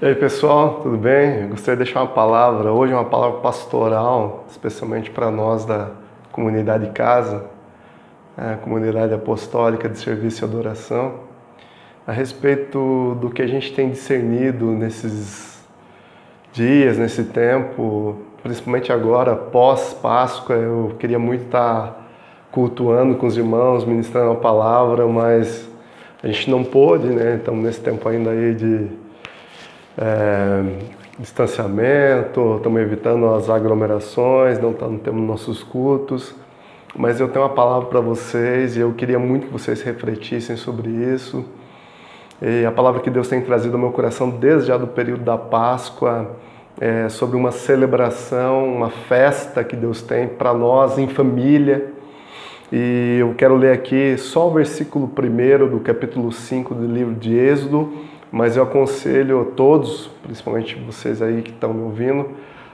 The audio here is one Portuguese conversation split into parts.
E aí pessoal, tudo bem? Eu gostaria de deixar uma palavra, hoje uma palavra pastoral, especialmente para nós da comunidade casa, a comunidade apostólica de serviço e adoração, a respeito do que a gente tem discernido nesses dias, nesse tempo, principalmente agora, pós-Páscoa. Eu queria muito estar cultuando com os irmãos, ministrando a palavra, mas a gente não pôde, né? Estamos nesse tempo ainda aí de distanciamento, estamos evitando as aglomerações, não temos nossos cultos, mas eu tenho uma palavra para vocês e eu queria muito que vocês refletissem sobre isso. E a palavra que Deus tem trazido ao meu coração desde já do período da Páscoa é sobre uma celebração, uma festa que Deus tem para nós em família. E eu quero ler aqui só o versículo 1 do capítulo 5 do livro de Êxodo, mas eu aconselho a todos, principalmente vocês aí que estão me ouvindo,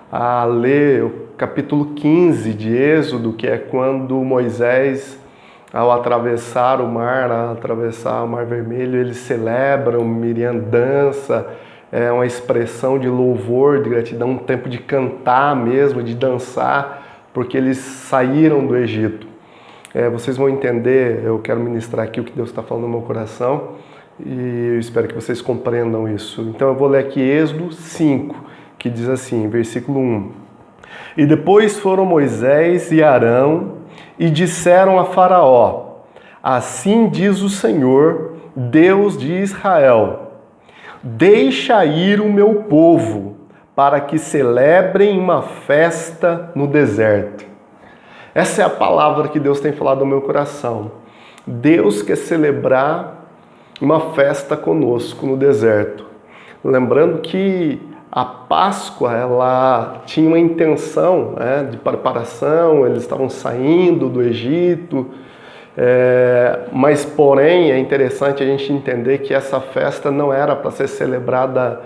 a ler o capítulo 15 de Êxodo, que é quando Moisés, ao atravessar o Mar Vermelho, eles celebram, Miriam dança, é uma expressão de louvor, de gratidão, um tempo de cantar mesmo, de dançar, porque eles saíram do Egito. Vocês vão entender, eu quero ministrar aqui o que Deus está falando no meu coração, e eu espero que vocês compreendam isso. Então eu vou ler aqui Êxodo 5, que diz assim, versículo 1. E depois foram Moisés e Arão e disseram a Faraó: assim diz o Senhor, Deus de Israel: deixa ir o meu povo, para que celebrem uma festa no deserto. Essa é a palavra que Deus tem falado no meu coração. Deus quer celebrar uma festa conosco no deserto. Lembrando que a Páscoa, ela tinha uma intenção de preparação, eles estavam saindo do Egito, mas porém é interessante a gente entender que essa festa não era para ser celebrada,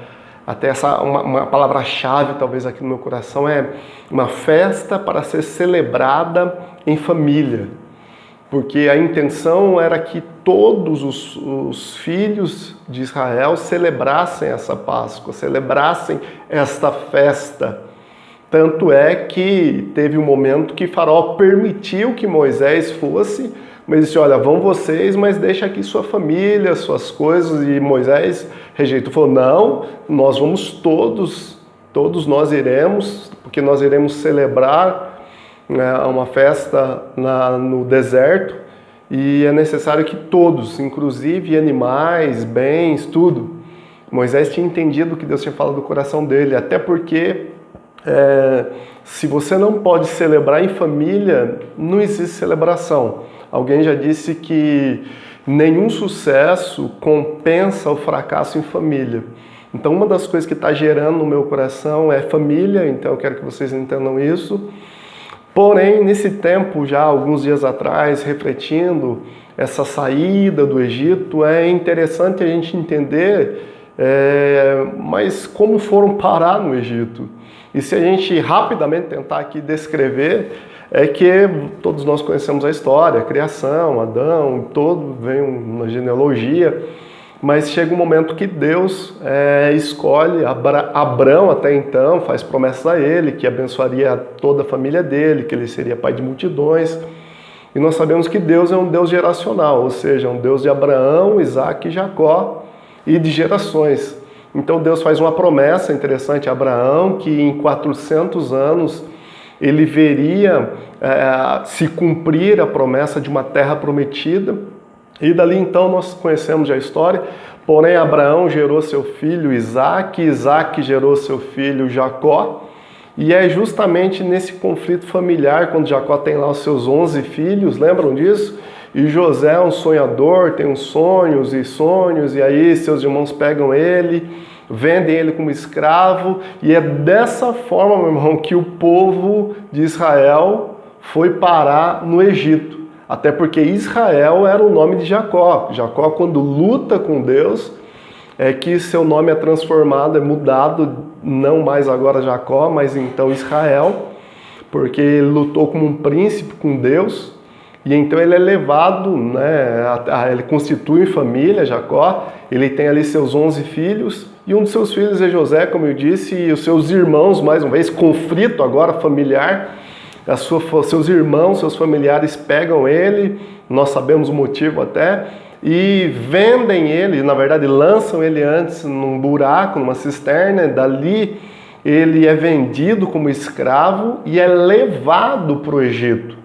até uma palavra-chave talvez aqui no meu coração, é uma festa para ser celebrada em família. Porque a intenção era que todos os filhos de Israel celebrassem essa Páscoa, celebrassem esta festa. Tanto é que teve um momento que Faraó permitiu que Moisés fosse, mas disse: olha, vão vocês, mas deixa aqui sua família, suas coisas. E Moisés rejeitou, falou: não, nós vamos todos nós iremos, porque nós iremos celebrar uma festa no deserto, e é necessário que todos, inclusive animais, bens, tudo. Moisés tinha entendido o que Deus tinha falado do coração dele, até porque se você não pode celebrar em família, não existe celebração. Alguém já disse que nenhum sucesso compensa o fracasso em família. Então uma das coisas que está gerando no meu coração é família, então eu quero que vocês entendam isso. Porém, nesse tempo, já alguns dias atrás, refletindo essa saída do Egito, é interessante a gente entender, mas como foram parar no Egito. E se a gente rapidamente tentar aqui descrever, é que todos nós conhecemos a história, a criação, Adão, todo vem uma genealogia, mas chega um momento que Deus escolhe Abrão, até então, faz promessas a ele, que abençoaria toda a família dele, que ele seria pai de multidões. E nós sabemos que Deus é um Deus geracional, ou seja, um Deus de Abraão, Isaac e Jacó e de gerações. Então Deus faz uma promessa interessante a Abraão, que em 400 anos ele veria se cumprir a promessa de uma terra prometida. E dali então nós conhecemos já a história. Porém Abraão gerou seu filho Isaque, Isaque gerou seu filho Jacó. E é justamente nesse conflito familiar, quando Jacó tem lá os seus 11 filhos, lembram disso? E José é um sonhador, tem uns sonhos, e aí seus irmãos pegam ele, vendem ele como escravo, e é dessa forma, meu irmão, que o povo de Israel foi parar no Egito. Até porque Israel era o nome de Jacó. Jacó, quando luta com Deus, é que seu nome é transformado, é mudado, não mais agora Jacó, mas então Israel, porque ele lutou como um príncipe com Deus, e então ele é levado, né, ele constitui família, Jacó, ele tem ali seus 11 filhos, e um dos seus filhos é José, como eu disse, e os seus irmãos, mais uma vez, conflito agora familiar, seus irmãos, seus familiares pegam ele, nós sabemos o motivo até, e vendem ele, na verdade lançam ele antes num buraco, numa cisterna, dali ele é vendido como escravo e é levado para o Egito.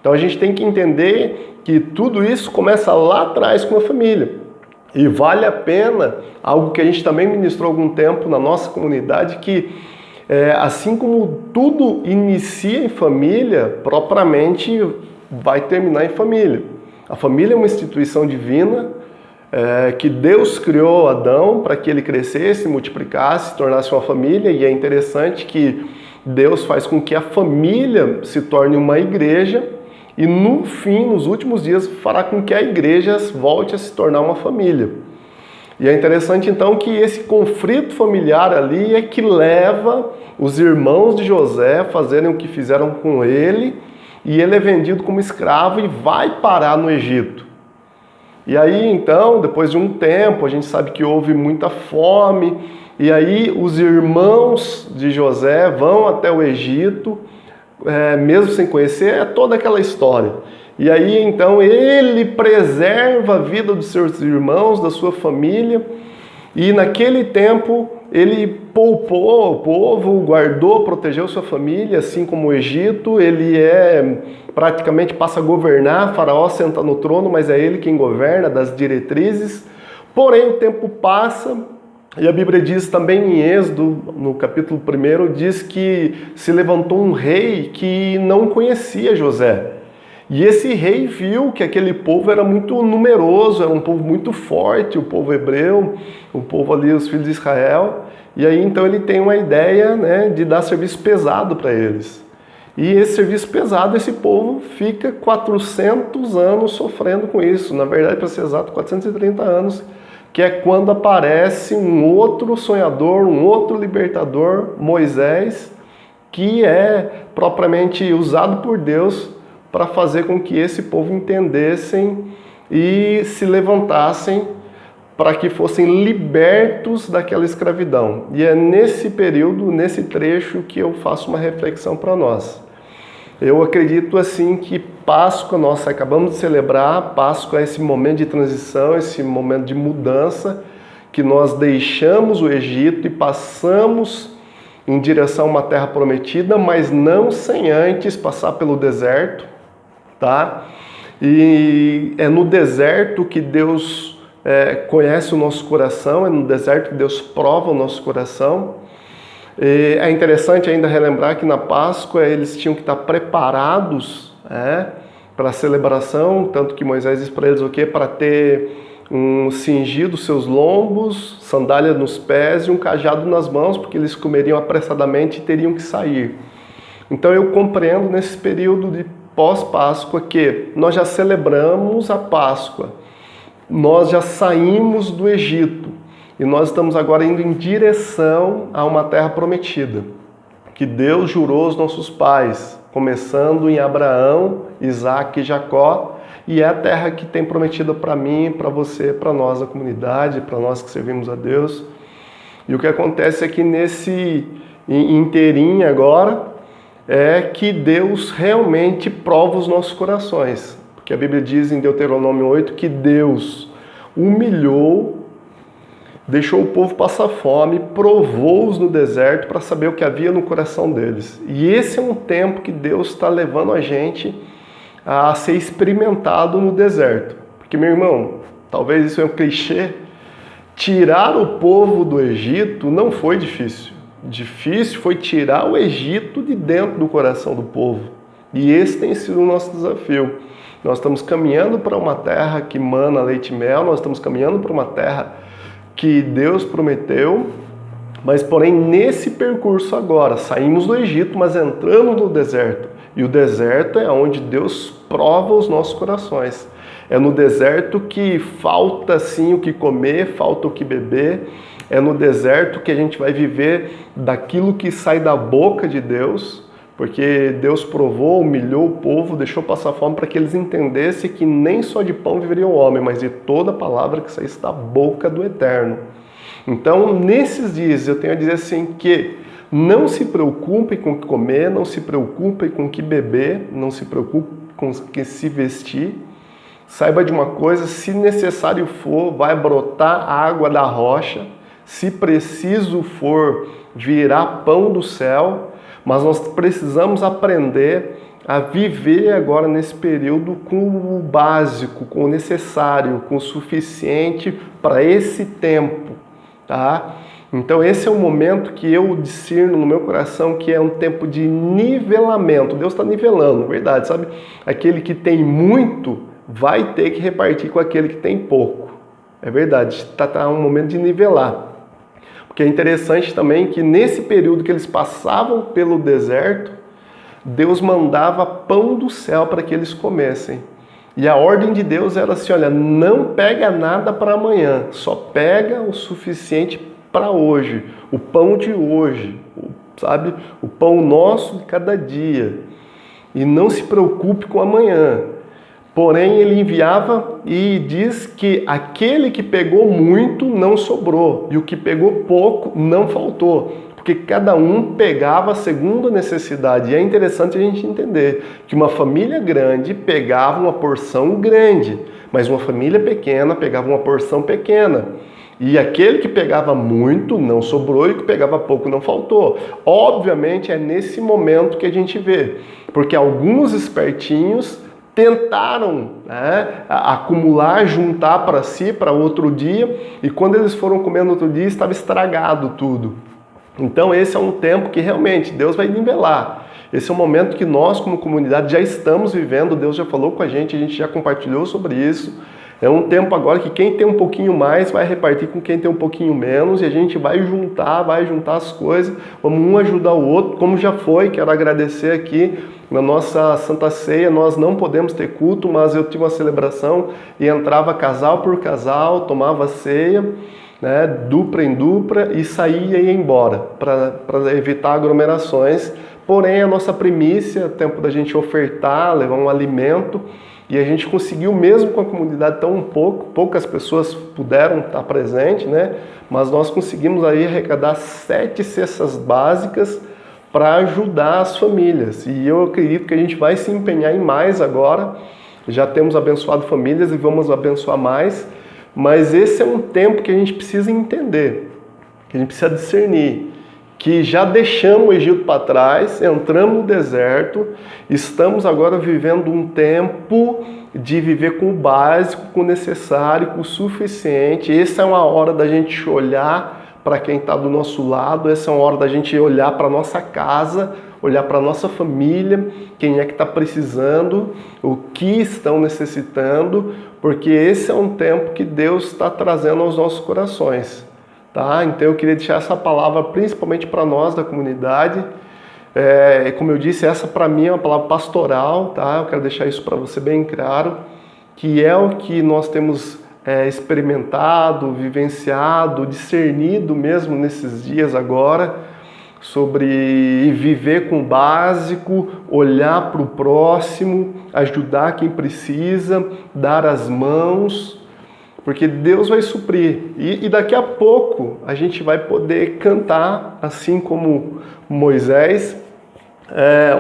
Então a gente tem que entender que tudo isso começa lá atrás com a família. E vale a pena, algo que a gente também ministrou há algum tempo na nossa comunidade, que assim como tudo inicia em família, propriamente vai terminar em família. A família é uma instituição divina, que Deus criou Adão para que ele crescesse, multiplicasse, se tornasse uma família, e é interessante que Deus faz com que a família se torne uma igreja, e no fim, nos últimos dias, fará com que a igreja volte a se tornar uma família. E é interessante então que esse conflito familiar ali é que leva os irmãos de José a fazerem o que fizeram com ele, e ele é vendido como escravo e vai parar no Egito. E aí então, depois de um tempo, a gente sabe que houve muita fome, e aí os irmãos de José vão até o Egito, mesmo sem conhecer, é toda aquela história. E aí então ele preserva a vida dos seus irmãos, da sua família, e naquele tempo ele poupou o povo, guardou, protegeu sua família, assim como o Egito. Ele praticamente passa a governar, Faraó senta no trono, mas é ele quem governa, das diretrizes. Porém o tempo passa, e a Bíblia diz também em Êxodo, no capítulo 1, diz que se levantou um rei que não conhecia José. E esse rei viu que aquele povo era muito numeroso, era um povo muito forte, o povo hebreu, o povo ali, os filhos de Israel. E aí então ele tem uma ideia, né, de dar serviço pesado para eles. E esse serviço pesado, esse povo fica 400 anos sofrendo com isso. Na verdade, para ser exato, 430 anos, que é quando aparece um outro sonhador, um outro libertador, Moisés, que é propriamente usado por Deus para fazer com que esse povo entendessem e se levantassem para que fossem libertos daquela escravidão. E é nesse período, nesse trecho, que eu faço uma reflexão para nós. Eu acredito assim que Páscoa, nós acabamos de celebrar, Páscoa é esse momento de transição, esse momento de mudança, que nós deixamos o Egito e passamos em direção a uma terra prometida, mas não sem antes passar pelo deserto, tá? E é no deserto que Deus conhece o nosso coração, é no deserto que Deus prova o nosso coração. E é interessante ainda relembrar que na Páscoa eles tinham que estar preparados para a celebração, tanto que Moisés diz para eles o quê? Para ter um cingido dos seus lombos, sandália nos pés e um cajado nas mãos, porque eles comeriam apressadamente e teriam que sair. Então eu compreendo nesse período de pós-Páscoa que nós já celebramos a Páscoa, nós já saímos do Egito e nós estamos agora indo em direção a uma terra prometida, que Deus jurou aos nossos pais, começando em Abraão, Isaque e Jacó, e é a terra que tem prometida para mim, para você, para nós da comunidade, para nós que servimos a Deus. E o que acontece é que nesse inteirinho agora, é que Deus realmente prova os nossos corações. Porque a Bíblia diz em Deuteronômio 8 que Deus humilhou deixou o povo passar fome, provou-os no deserto para saber o que havia no coração deles. E esse é um tempo que Deus está levando a gente a ser experimentado no deserto. Porque, meu irmão, talvez isso é um clichê, tirar o povo do Egito não foi difícil. Difícil foi tirar o Egito de dentro do coração do povo. E esse tem sido o nosso desafio. Nós estamos caminhando para uma terra que mana leite e mel, nós estamos caminhando para uma terra que Deus prometeu, mas porém nesse percurso agora, saímos do Egito, mas entramos no deserto. E o deserto é onde Deus prova os nossos corações. É no deserto que falta sim o que comer, falta o que beber. É no deserto que a gente vai viver daquilo que sai da boca de Deus, porque Deus provou, humilhou o povo, deixou passar fome para que eles entendessem que nem só de pão viveria o homem, mas de toda palavra que saísse da boca do Eterno. Então, nesses dias, eu tenho a dizer assim que não se preocupem com o que comer, não se preocupem com o que beber, não se preocupem com o que se vestir. Saiba de uma coisa, se necessário for, vai brotar água da rocha, se preciso for, virá pão do céu, mas nós precisamos aprender a viver agora nesse período com o básico, com o necessário, com o suficiente para esse tempo, tá? Então esse é o momento que eu discerno no meu coração que é um tempo de nivelamento. Deus está nivelando, verdade, sabe? Aquele que tem muito vai ter que repartir com aquele que tem pouco. É verdade, está um momento de nivelar. Porque é interessante também que nesse período que eles passavam pelo deserto, Deus mandava pão do céu para que eles comessem. E a ordem de Deus era assim, olha, não pega nada para amanhã, só pega o suficiente para hoje, o pão de hoje, sabe? O pão nosso de cada dia. E não se preocupe com amanhã. Porém, ele enviava e diz que aquele que pegou muito não sobrou, e o que pegou pouco não faltou, porque cada um pegava segundo a necessidade. E é interessante a gente entender que uma família grande pegava uma porção grande, mas uma família pequena pegava uma porção pequena. E aquele que pegava muito não sobrou e o que pegava pouco não faltou. Obviamente é nesse momento que a gente vê, porque alguns espertinhos tentaram, né, acumular, juntar para si, para outro dia, e quando eles foram comer no outro dia, estava estragado tudo. Então esse é um tempo que realmente Deus vai nivelar. Esse é um momento que nós como comunidade já estamos vivendo, Deus já falou com a gente já compartilhou sobre isso. É um tempo agora que quem tem um pouquinho mais vai repartir com quem tem um pouquinho menos e a gente vai juntar as coisas, vamos um ajudar o outro, como já foi. Quero agradecer aqui na nossa Santa Ceia, nós não podemos ter culto, mas eu tive uma celebração e entrava casal por casal, tomava ceia, né, dupla em dupla e saía e ia embora, para evitar aglomerações. Porém, a nossa primícia, tempo da gente ofertar, levar um alimento, e a gente conseguiu, mesmo com a comunidade tão poucas pessoas puderam estar presentes, né? Mas nós conseguimos aí arrecadar 7 cestas básicas para ajudar as famílias. E eu acredito que a gente vai se empenhar em mais agora. Já temos abençoado famílias e vamos abençoar mais. Mas esse é um tempo que a gente precisa entender, que a gente precisa discernir. Que já deixamos o Egito para trás, entramos no deserto, estamos agora vivendo um tempo de viver com o básico, com o necessário, com o suficiente. Essa é uma hora da gente olhar para quem está do nosso lado, essa é uma hora da gente olhar para a nossa casa, olhar para a nossa família, quem é que está precisando, o que estão necessitando, porque esse é um tempo que Deus está trazendo aos nossos corações. Tá? Então eu queria deixar essa palavra principalmente para nós da comunidade. Como eu disse, essa para mim é uma palavra pastoral, tá? Eu quero deixar isso para você bem claro, que é o que nós temos experimentado, vivenciado, discernido mesmo nesses dias agora, sobre viver com o básico, olhar para o próximo, ajudar quem precisa, dar as mãos, porque Deus vai suprir. E daqui a pouco a gente vai poder cantar, assim como Moisés.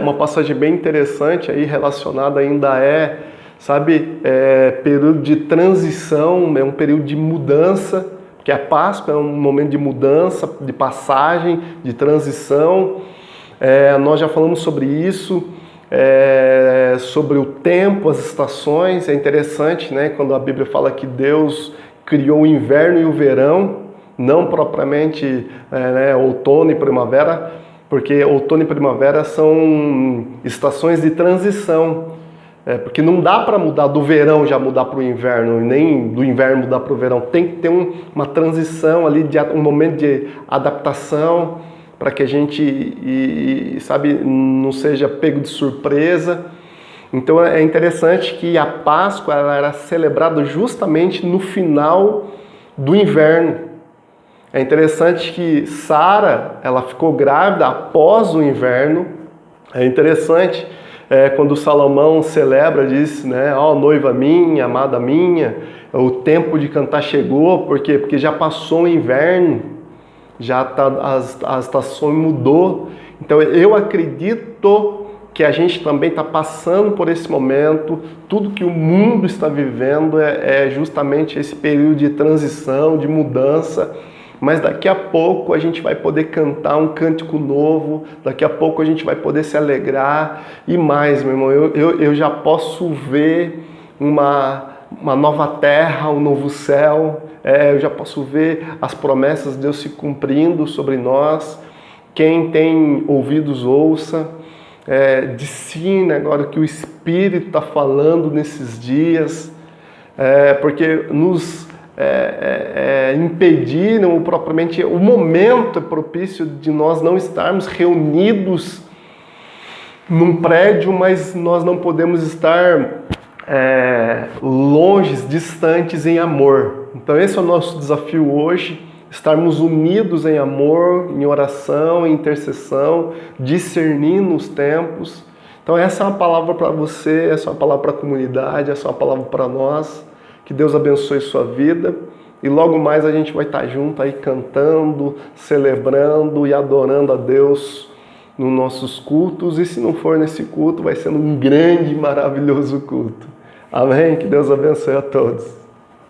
Uma passagem bem interessante aí, relacionada ainda período de transição, é um período de mudança, porque a Páscoa é um momento de mudança, de passagem, de transição. Nós já falamos sobre isso, sobre o tempo, as estações. É interessante, né, quando a Bíblia fala que Deus criou o inverno e o verão, não propriamente outono e primavera, porque outono e primavera são estações de transição. Porque não dá para mudar do verão já mudar para o inverno, nem do inverno mudar para o verão. Tem que ter uma transição ali, um momento de adaptação, para que a gente, sabe, não seja pego de surpresa. Então é interessante que a Páscoa ela era celebrada justamente no final do inverno. É interessante que Sara, ela ficou grávida após o inverno. É interessante quando Salomão celebra, diz, né, ó, noiva minha, amada minha, o tempo de cantar chegou. Por quê? Porque já passou o inverno, já tá, a estação mudou. Então eu acredito que a gente também está passando por esse momento. Tudo que o mundo está vivendo é justamente esse período de transição, de mudança. Mas daqui a pouco a gente vai poder cantar um cântico novo, daqui a pouco a gente vai poder se alegrar. E mais, meu irmão, eu já posso ver uma nova terra, um novo céu. Eu já posso ver as promessas de Deus se cumprindo sobre nós. Quem tem ouvidos, ouça. Discerne agora o que o Espírito está falando nesses dias, porque nos impediram propriamente, o momento é propício de nós não estarmos reunidos num prédio, mas nós não podemos estar longe, distantes em amor. Então esse é o nosso desafio hoje, estarmos unidos em amor, em oração, em intercessão, discernindo os tempos. Então essa é uma palavra para você, essa é uma palavra para a comunidade, essa é uma palavra para nós. Que Deus abençoe sua vida e logo mais a gente vai estar junto aí cantando, celebrando e adorando a Deus nos nossos cultos. E se não for nesse culto, vai ser um grande e maravilhoso culto. Amém? Que Deus abençoe a todos.